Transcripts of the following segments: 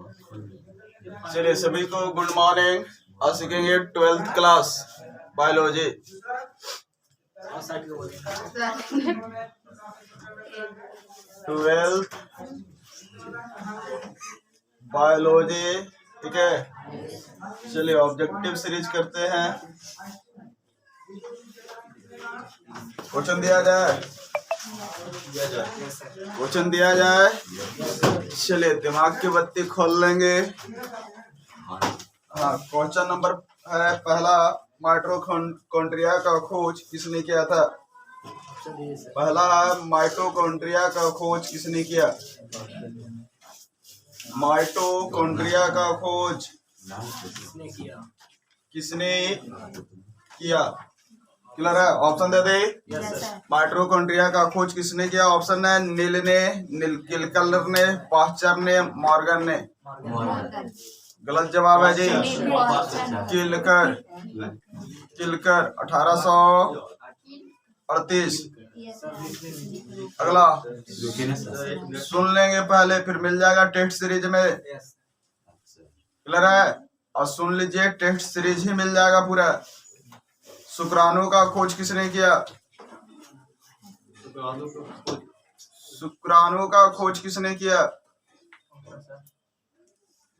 चलिए सभी को गुड मॉर्निंग। आज सीखेंगे 12th class biology. Twelfth biology, ठीक है। चलिए ऑब्जेक्टिव सीरीज करते हैं। क्वेश्चन दिया जाए, क्वेश्चन दिया जाए। चलिए दिमाग की बत्ती खोल लेंगे। हाँ, क्वेश्चन नंबर है पहला, माइटोकॉन्ड्रिया का खोज किसने किया था? पहला है माइटोकॉन्ड्रिया का खोज किसने किया? माइटोकॉन्ड्रिया का खोज किसने किया? क्लियर है? ऑप्शन दे दे। माइटोकॉन्ड्रिया का खोज किसने किया? ऑप्शन है नील ने, किलकर ने, पास्चर ने, मॉर्गन ने। गलत जवाब है जी। किलकर, किलकर 1838। अगला सुन लेंगे पहले, फिर मिल जाएगा टेस्ट सीरीज में। क्लियर है? और सुन लीजिए, टेस्ट सीरीज ही मिल जाएगा पूरा। शुक्राणु का खोज किसने किया? शुक्राणु का खोज किसने किया?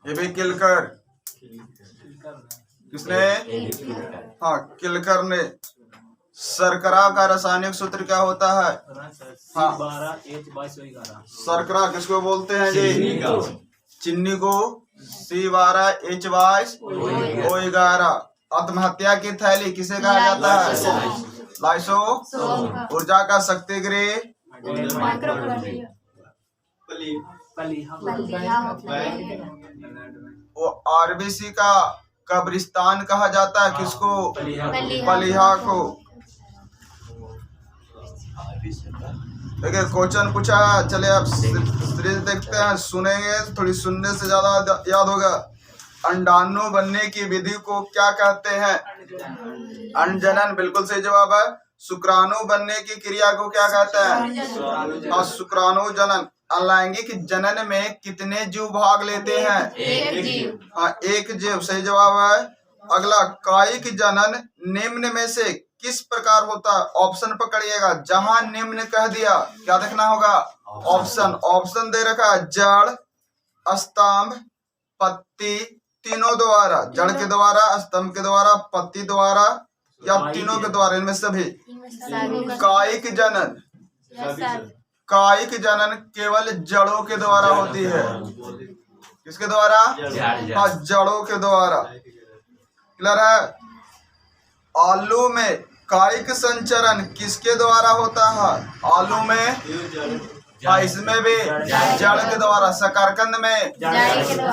ये भी किलकर। किसने? हाँ, किलकर ने। शर्करा का रासायनिक सूत्र क्या होता है? हाँ, शर्करा किसको बोलते हैं जी? चीनी को C12H22O11। आत्महत्या की थैली किसे कहा जाता है? लाइसो। ऊर्जा का शक्ति गृह आरबीसी का कब्रिस्तान कहा जाता है किसको? पलिहा को। देखिए क्वेश्चन पूछा, चले अब सीरीज देखते हैं, सुनेंगे थोड़ी, सुनने से ज्यादा याद होगा। अंडाणु बनने की विधि को क्या कहते हैं? अंडजनन बिल्कुल सही जवाब है। शुक्राणु बनने की क्रिया को क्या कहते हैं? हाँ, शुक्राणु जनन। अलैंगिक जनन में कितने जीव भाग लेते हैं? एक जीव। हाँ, एक जीव सही जवाब है। अगला, कायिक जनन निम्न में से किस प्रकार होता है? ऑप्शन पकड़िएगा। जहां निम्न कह दिया, क्या देखना होगा? ऑप्शन। ऑप्शन दे रखा है जड़, स्तंभ, पत्ती, तीनों द्वारा। जड़ के द्वारा, स्तंभ के द्वारा, पत्ती द्वारा, या तीनों के द्वारा, इनमें सभी। कायिक जनन, कायिक जनन केवल जड़ों के द्वारा होती है। किसके द्वारा? हाँ, जड़ों के द्वारा। क्लियर है? आलू में कायिक संचरण किसके द्वारा होता है? आलू में, हाँ, इसमें भी जड़ के द्वारा। शकरकंद में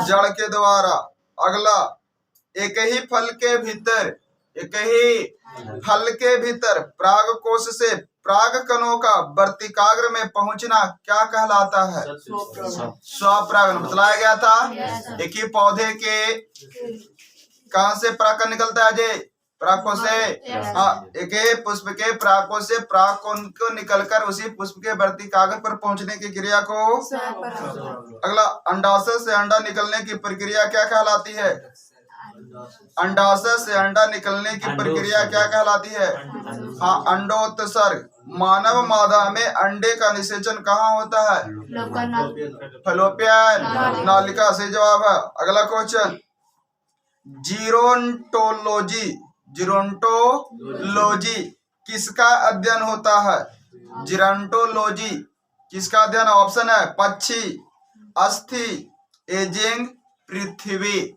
जड़ के द्वारा। अगला, एक ही फल के भीतर, एक ही फल के भीतर पराग कोश से पराग कणों का वर्तिकाग्र में पहुंचना क्या कहलाता है? स्वपरागन बतलाया गया था। एक ही पौधे के कहां से परागकण निकलता है जी? परागकोश से। हाँ, एक ही पुष्प के परागकोश से परागकण को निकलकर उसी पुष्प के वर्तिकाग्र पर पहुंचने की क्रिया को। अगला, अंडाशय से अंडा निकलने की प्रक्रिया क्या कहलाती है? अंडाशय से अंडा निकलने की प्रक्रिया क्या कहलाती है? हाँ, अंडोत्सर्ग। मानव मादा में अंडे का निषेचन कहाँ होता है? फैलोपियन नालिका सही जवाब है। अगला क्वेश्चन, जीरोंटोलॉजी, जीरोंटोलॉजी किसका अध्ययन होता है? जीरोंटोलॉजी किसका अध्ययन? ऑप्शन है पक्षी, अस्थि, एजिंग, पृथ्वी।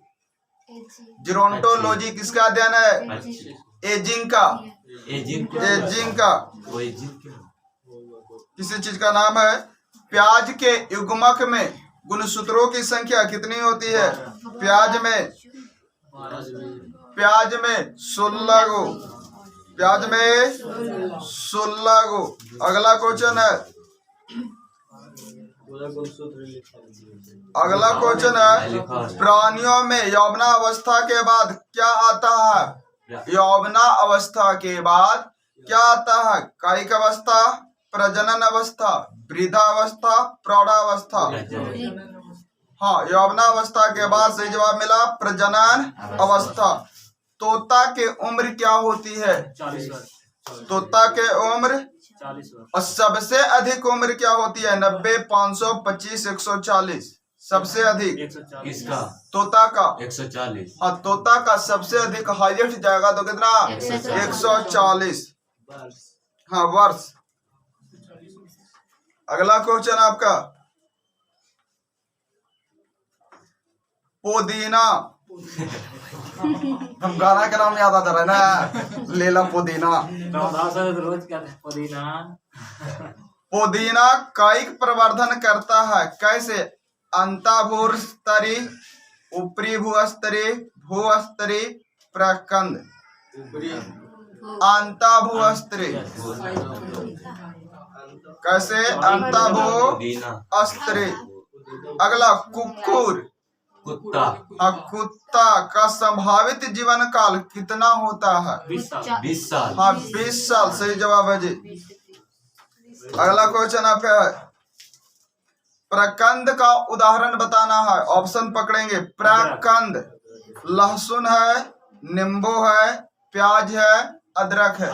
जीरोंटोलॉजी किसका अध्ययन है? एजिंग का। एजिंग का किसी चीज का नाम है। प्याज के युग्मक में गुणसूत्रों की संख्या कितनी होती है? प्याज में 16 गो। प्याज में 16 गो। अगला क्वेश्चन है, अगला क्वेश्चन है, प्राणियों में यौवनावस्था के बाद क्या आता है? यौवनावस्था के बाद क्या आता है? कायिक अवस्था, प्रजनन अवस्था, वृद्धावस्था, प्रौढ़ावस्था। हाँ, यौवनावस्था के बाद सही जवाब मिला प्रजनन अवस्था। तोता के उम्र क्या होती है? 40 वर्ष। तोता के उम्र 40 वर्ष। और सबसे अधिक उम्र क्या होती है? 90, 500, 25, 140। सबसे अधिक 140। किसका? तोता का 140। हाँ, तोता का सबसे अधिक हाईएस्ट जाएगा तो कितना? 140। हाँ, वर्ष। अगला क्वेश्चन आपका, पुदीना। हम गाना का नाम याद आता रहा है ना, लेला पुदीना। रोज क्या था? पुदीना। पुदीना कायिक प्रवर्धन करता है, कैसे? अंतःभूस्तरी, ऊपरी भूस्तरी, भूस्तरी, प्रकंद। अंतःभूस्तरी कैसे? अंतःभूस्तरी। अगला कुक्कुर, कुत्ता। हाँ, कुत्ता का संभावित जीवन काल कितना होता है? 20 साल। 20 साल। हाँ, 20 साल सही जवाब है जी। अगला क्वेश्चन आपका है, प्रकंद का उदाहरण बताना है। ऑप्शन पकड़ेंगे। प्रकंद, लहसुन है, नींबू है, प्याज है, अदरक है।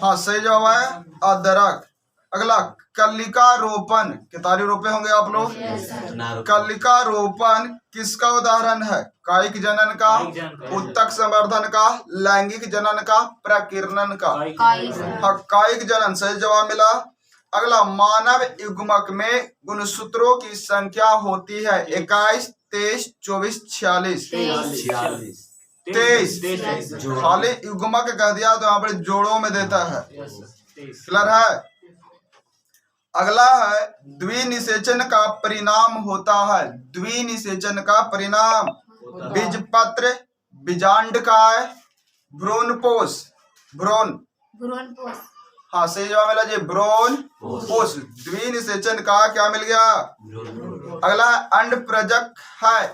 हाँ, सही जवाब है अदरक। अगला कलिका रोपण, कितारी रोपे होंगे आप लोग। कलिका रोपण किसका उदाहरण है? कायिक जनन का, उत्तक संवर्धन का, लैंगिक जनन का, प्रकीर्णन का। हाँ, कायिक जनन सही जवाब मिला। अगला, मानव युग्मक में गुणसूत्रों की संख्या होती है 21, 23, 24, 46। 23। खाली युग्मक कह दिया तो यहाँ पर जोड़ों में देता है। क्लियर है? अगला है, द्विनिषेचन का परिणाम होता है। द्विनिषेचन का परिणाम बीजपत्र, बीजांडकाय, भ्रूणपोष। भ्रूण, हाँ सही जवाब मिला जी, भ्रूणपोष। द्विनिषेचन का क्या मिल गया? अगला अंड प्रजक है।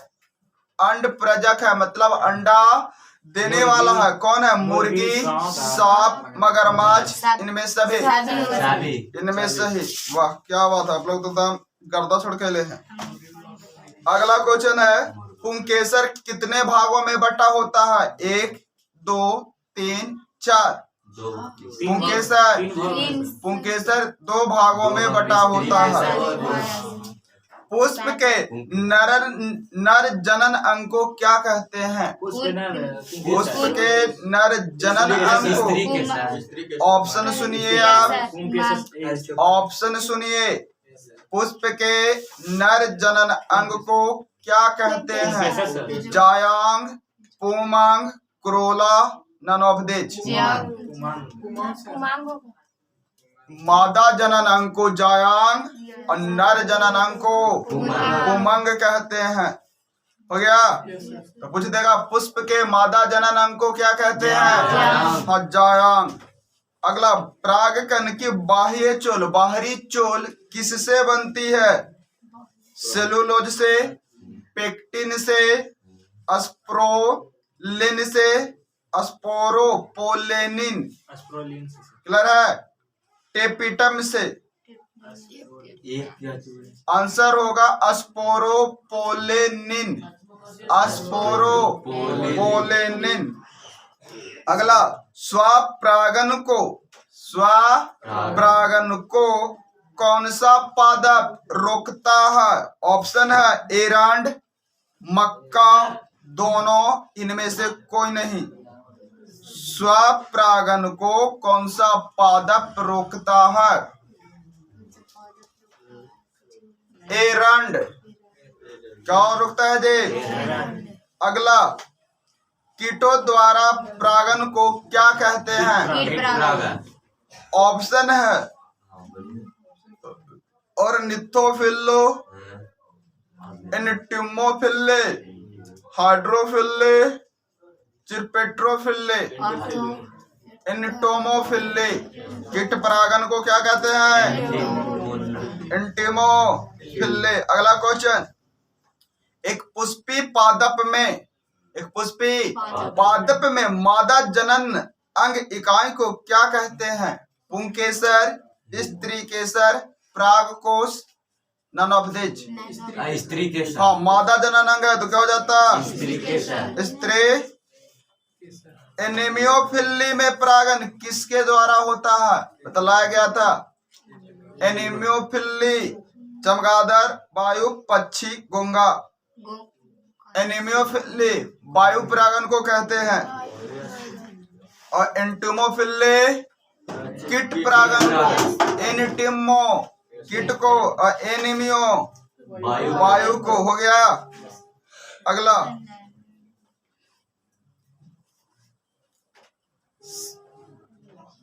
अंड प्रजक है मतलब अंडा देने वाला है। कौन है? मुर्गी, सांप, मगरमच्छ, इनमें सभी। इनमें सही। वाह, क्या बात है, आप लोग तो एकदम गर्दा छोड़ के ले हैं। अगला क्वेश्चन है, पुंकेसर कितने भागों में बटा होता है? 1, 2, 3, 4। पुंकेसर 2 भागों में बटा होता है। पुष्प के नर जनन अंग को क्या कहते हैं? पुष्प के नर जनन अंग को, ऑप्शन सुनिए आप, ऑप्शन सुनिए। पुष्प के नर जनन अंग को क्या कहते हैं? जायांग, पुमांग, क्रोला, नन ऑफ दिस। मादा जनन अंग को जायांग और नर जनन अंग को पुमंग कहते हैं। हो गया? तो पूछ देगा पुष्प के मादा जनन अंग को क्या कहते हैं? हाँ, जायांग। अगला, परागकण की बाह्य चोल, बाहरी चोल किससे बनती है? सेलुलोज से, पेक्टिन से, अस्प्रोलिन से, स्पोरोपोलेनिन। क्लियर है? टेपिटम से। आंसर होगा स्पोरोपोलेनिन। स्पोरोपोलेनिन। अगला, स्वपरागन को कौन सा पादप रोकता है? ऑप्शन है एरंड, मक्का, दोनों, इनमें से कोई नहीं। स्वपरागन को कौन सा पादप रोकता है? एरंड। क्या रोकता है जी? अगला, कीटों द्वारा परागन को क्या कहते हैं? ऑप्शन है ऑर्निथोफिल्लो, एंटिमोफिल्ले, हाइड्रोफिल्ले, चिरपेट्रोफिल्ले, एंटोमोफिल्ले। कीट परागन को क्या कहते हैं? एंटिमोफिल्ले। अगला क्वेश्चन, एक पुष्पी पादप में मादा जनन अंग इकाई को क्या कहते हैं? पुंकेसर, स्त्री केसर, परागकोश, नन ऑफ दिस। स्त्री के हाँ, साथ, मादा जननांग है तो क्या हो जाता? स्त्री के साथ, स्त्री। एनीमियोफिली में परागन किसके द्वारा होता है? बतलाया गया था। एनीमियोफिली चमगादड़, वायु, पक्षी, घोंघा। एनीमियोफिली वायु परागन को कहते हैं और एंटिमोफिली कीट परागन को। एनिटिमो कीट को और एनीमियो वायु को। हो गया। अगला,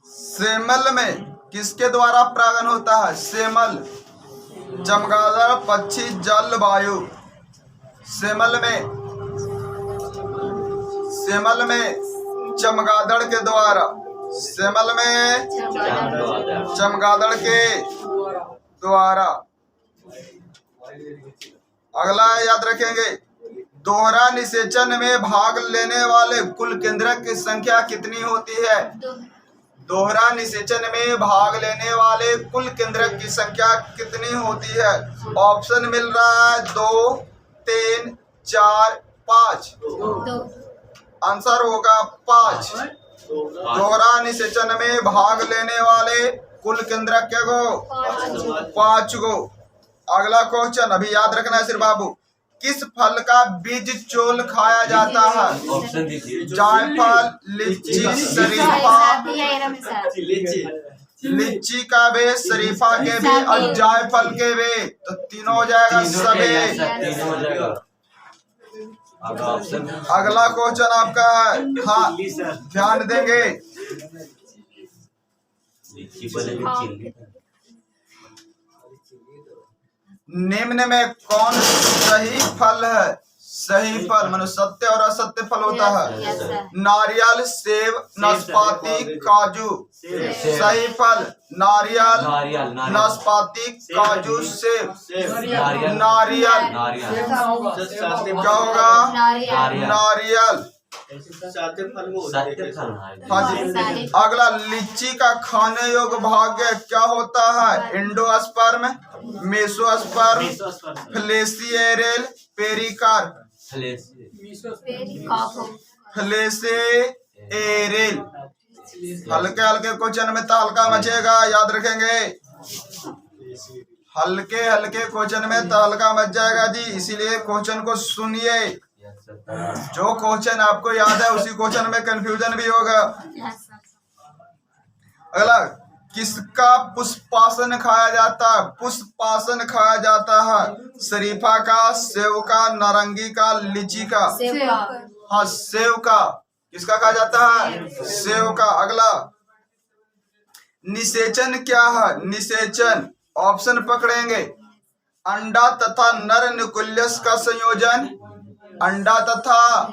सेमल में किसके द्वारा परागन होता है? सेमल चमगादड़, पक्षी, जल, वायु। सेमल में चमगादड़ के द्वारा। सेमल में चमगादड़ के द्वारा। अगला याद रखेंगे, दोहरा निषेचन में भाग लेने वाले कुल केंद्रक की संख्या कितनी होती है? दोहरा निषेचन में भाग लेने वाले कुल केंद्रक की संख्या कितनी होती है? ऑप्शन मिल रहा है 2, 3, 4, 5। आंसर होगा 5। दोहरा निषेचन में भाग लेने वाले कुल केंद्रक क्या गो? 5 गो। अगला क्वेश्चन अभी याद रखना है सिर्फ बाबू। किस फल का बीज चोल खाया जाता है? ऑप्शन दीजिए। जायफल, लीची, शरीफा। लीची का बे, शरीफा के बे और जायफल के बे, तो तीनों हो जाएगा सबे। तीनों हो जाएगा। अगला क्वेश्चन आपका है, हाँ ध्यान देंगे। निम्न में कौन सही फल है? सही फल मानो सत्य और असत्य फल होता है। नारियल, सेब, नाशपाती, काजू। सही फल नारियल, नाशपाती, काजू, सेब। नारियल क्या होगा? नारियल। हाँ जी। अगला, लीची का खाने योग्य भाग्य क्या होता है? एंडोस्पर्म, मेसोस्पर्म, फ्लेसिएरेल, पेरिकार्प। फ्लेसिएरेल। हल्के हल्के क्वेश्चन में तहलका मचेगा, याद रखेंगे। हल्के हल्के क्वेश्चन में तहलका मच जाएगा जी, इसीलिए क्वेश्चन को सुनिए। जो क्वेश्चन आपको याद है उसी क्वेश्चन में कंफ्यूजन भी होगा। अगला, किसका पुष्पासन खाया जाता है? पुष्पासन खाया जाता है। शरीफा का, सेव का, नारंगी का, लीची का। हाँ, सेव का। किसका खाया जाता है? सेव का। अगला, निषेचन क्या है? निषेचन ऑप्शन पकड़ेंगे। अंडा तथा नर न्यूक्लियस का संयोजन। अंडा तथा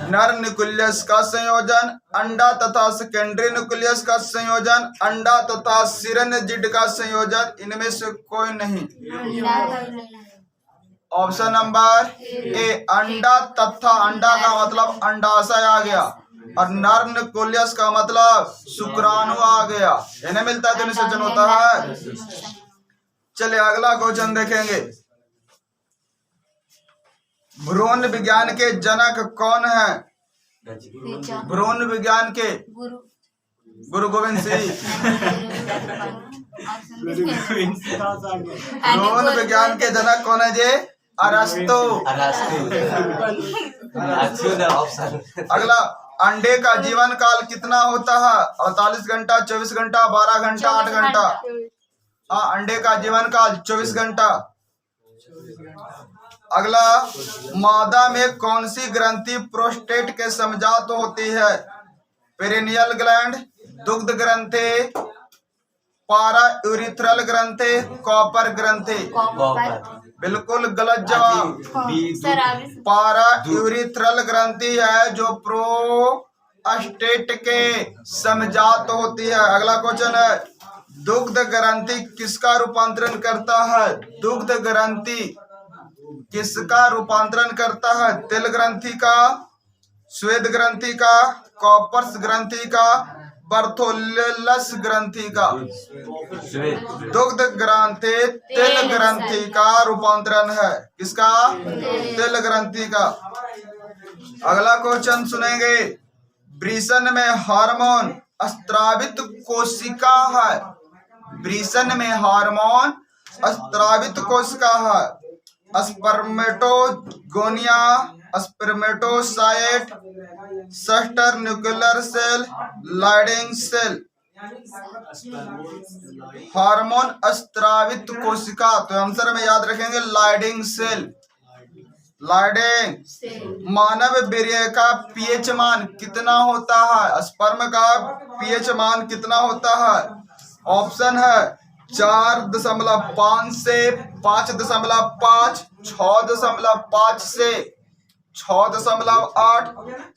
नर न्यूक्लियस का संयोजन। अंडा तथा सेकेंडरी न्यूक्लियस का संयोजन। अंडा तथा सिरनजिड का संयोजन। इनमें से कोई नहीं। ऑप्शन नंबर ए, अंडा तथा। अंडा का मतलब अंडाशय आ गया और नर न्यूक्लियस का मतलब शुक्राणु आ गया। इन्हें मिलता है तो निषेचन होता है। चलिए अगला क्वेश्चन देखेंगे। भ्रूण विज्ञान के जनक कौन है? भ्रूण विज्ञान के गुरु गोविंद सिंह। भ्रूण विज्ञान के जनक कौन है जी? अरस्तु। अगला, अंडे का जीवन काल कितना होता है? 48 घंटा, 24 घंटा, 12 घंटा, 8 घंटा। हाँ, अंडे का जीवन काल 24 घंटा। अगला, मादा में कौन सी ग्रंथि प्रोस्टेट के समजात होती है? पेरिनियल ग्लैंड, दुग्ध ग्रंथि, पारा यूरिथ्रल ग्रंथि, कॉपर ग्रंथि। बिल्कुल गलत जवाब। पारा यूरिथ्रल ग्रंथि है जो प्रोस्टेट के समजात होती है। अगला क्वेश्चन है, दुग्ध ग्रंथि किसका रूपांतरण करता है? दुग्ध ग्रंथि किसका रूपांतरण करता है? तिल ग्रंथि का, श्वेत ग्रंथि का, कॉपर्स ग्रंथि का, बर्थोलस ग्रंथि का, श्वेत दुग्ध ग्रंथि तिल ग्रंथि का रूपांतरण है। किसका? तिल ग्रंथि का। अगला क्वेश्चन सुनेंगे। वृषण में हार्मोन स्त्रावित कोशिका है। वृषण में हार्मोन स्त्रावित कोशिका है। Spermatogonia, spermatocyte, sister nuclear cell, Leydig cell. Hormone स्त्रावित कोशिका, तो आंसर में याद रखेंगे लाइडिंग सेल। लाइडिंग। मानव वीर्य का पीएच मान कितना होता है? स्पर्म का पीएच मान कितना होता है? ऑप्शन है 4.5 से 5.5, 6.5 से 6.8,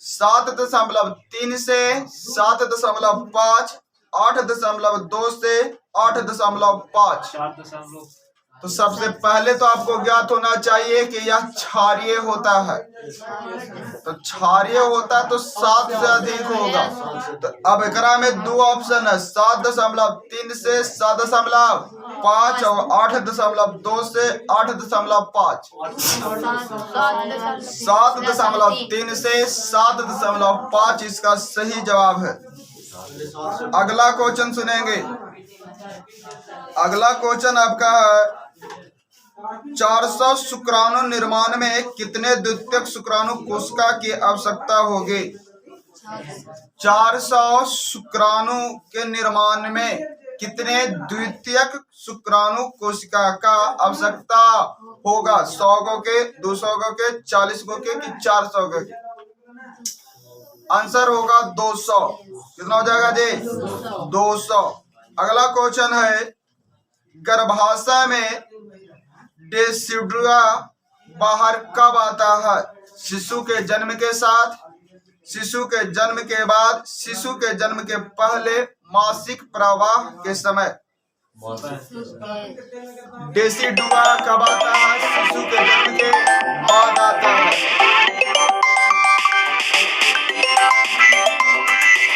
7.3 से 7.5, 8.2 से 8.5। 4.5। तो सबसे पहले तो आपको ज्ञात होना चाहिए कि यह क्षारीय होता है। तो क्षारीय होता है तो 7 से अधिक होगा। तो अब एकरा में दो ऑप्शन है, 7.3 से 7.5 और 8.2 से 8.5। 7.3 से 7.5 इसका सही जवाब है। अगला क्वेश्चन सुनेंगे। अगला क्वेश्चन आपका है 400 शुक्राणु निर्माण में कितने द्वितीयक शुक्राणु कोशिका की आवश्यकता होगी? 400 शुक्राणु के निर्माण में कितने द्वितीयक शुक्राणु कोशिका का आवश्यकता होगा? 100 गो के, 200 गो के, 40 गो के कि 400 गो के? आंसर होगा 200। कितना हो जाएगा जी? 200। अगला क्वेश्चन है गर्भाशय में डेसिडुआ बाहर कब आता है? शिशु के जन्म के साथ, शिशु के जन्म के बाद, शिशु के जन्म के पहले, मासिक प्रवाह के समय। डेसिडुआ कब आता है? शिशु के जन्म के बाद